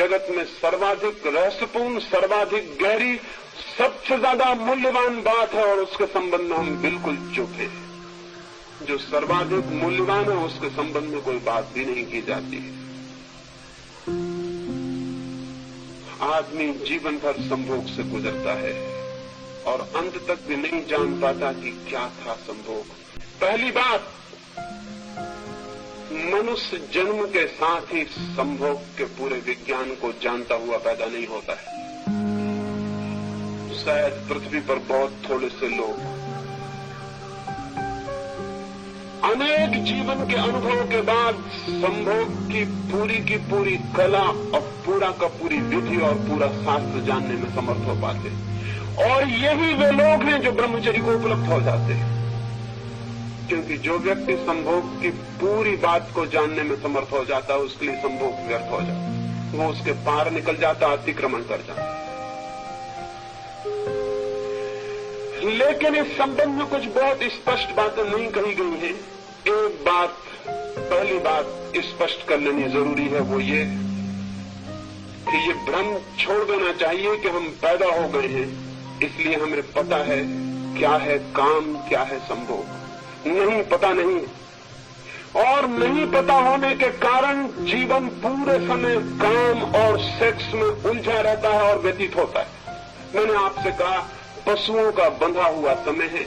जगत में सर्वाधिक रहस्यपूर्ण, सर्वाधिक गहरी, सबसे ज्यादा मूल्यवान बात है और उसके संबंध में हम बिल्कुल चुप हैं। जो सर्वाधिक मूल्यवान है उसके संबंध में कोई बात भी नहीं की जाती है। आदमी जीवन भर संभोग से गुजरता है और अंत तक भी नहीं जान पाता कि क्या था संभोग। पहली बात, मनुष्य जन्म के साथ ही संभोग के पूरे विज्ञान को जानता हुआ पैदा नहीं होता है। शायद पृथ्वी पर बहुत थोड़े से लोग अनेक जीवन के अनुभव के बाद संभोग की पूरी कला और पूरा का पूरी विधि और पूरा शास्त्र जानने में समर्थ हो पाते, और यही वे लोग हैं जो ब्रह्मचर्य को उपलब्ध हो जाते हैं। क्योंकि जो व्यक्ति संभोग की पूरी बात को जानने में समर्थ हो जाता है उसके लिए संभोग व्यर्थ हो जाता, वो उसके पार निकल जाता, अतिक्रमण कर जाता। लेकिन इस संबंध में कुछ बहुत स्पष्ट बातें नहीं कही गई हैं। एक बात, पहली बात स्पष्ट कर लेनी जरूरी है, वो ये कि ये भ्रम छोड़ देना चाहिए कि हम पैदा हो गए हैं इसलिए हमें पता है क्या है काम, क्या है संभोग। नहीं, पता नहीं, और नहीं पता होने के कारण जीवन पूरे समय काम और सेक्स में उलझा रहता है और व्यतीत होता है। मैंने आपसे कहा पशुओं का बंधा हुआ समय है,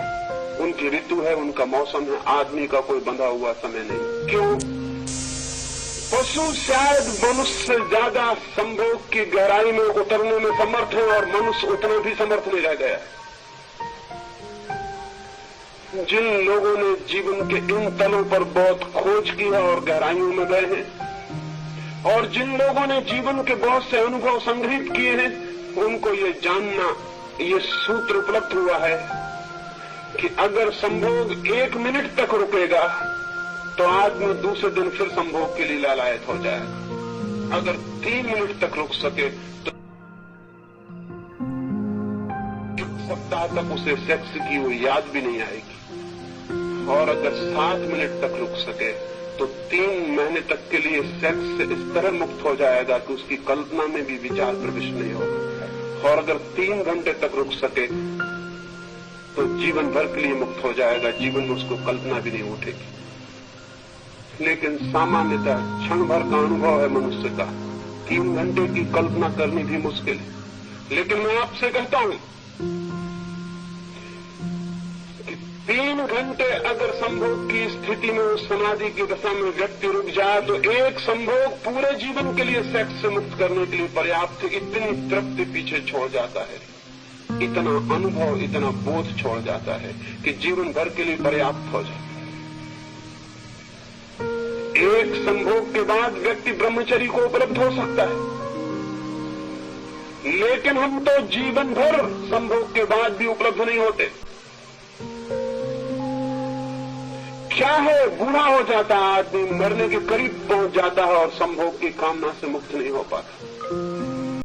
उनकी ऋतु है, उनका मौसम है। आदमी का कोई बंधा हुआ समय नहीं। क्यों? पशु शायद मनुष्य से ज्यादा संभोग की गहराई में उतरने में समर्थ है और मनुष्य उतना भी समर्थ नहीं रह गया। जिन लोगों ने जीवन के इन तलों पर बहुत खोज की है और गहराइयों में गए हैं, और जिन लोगों ने जीवन के बहुत से अनुभव संग्रहित किए हैं, उनको ये जानना, ये सूत्र उपलब्ध हुआ है कि अगर संभोग 1 मिनट तक रुकेगा तो आदमी दूसरे दिन फिर संभोग के लिए लालायत हो जाएगा। अगर 3 मिनट तक रुक सके तो सप्ताह तक उसे सेक्स की वो याद भी नहीं आएगी, और अगर 7 मिनट तक रुक सके तो 3 महीने तक के लिए सेक्स से इस तरह मुक्त हो जाएगा कि उसकी कल्पना में भी विचार प्रविष्ट नहीं होगा, और अगर 3 घंटे तक रुक सके तो जीवन भर के लिए मुक्त हो जाएगा, जीवन में उसको कल्पना भी नहीं उठेगी। लेकिन सामान्यतः क्षण भर का अनुभव है मनुष्य का, 3 घंटे की कल्पना करनी भी मुश्किल है। लेकिन मैं आपसे कहता हूं कि 3 घंटे अगर संभोग की स्थिति में, उस समाधि की दशा में व्यक्ति रुक जाए तो एक संभोग पूरे जीवन के लिए सेक्स से मुक्त करने के लिए पर्याप्त। इतनी तृप्ति पीछे छोड़ जाता है, इतना अनुभव, इतना बोध छोड़ जाता है कि जीवन भर के लिए पर्याप्त हो जाता है। एक संभोग के बाद व्यक्ति ब्रह्मचर्य को उपलब्ध हो सकता है, लेकिन हम तो जीवन भर संभोग के बाद भी उपलब्ध नहीं होते। क्या है, बूढ़ा हो जाता है आदमी, मरने के करीब पहुंच जाता है और संभोग की कामना से मुक्त नहीं हो पाता।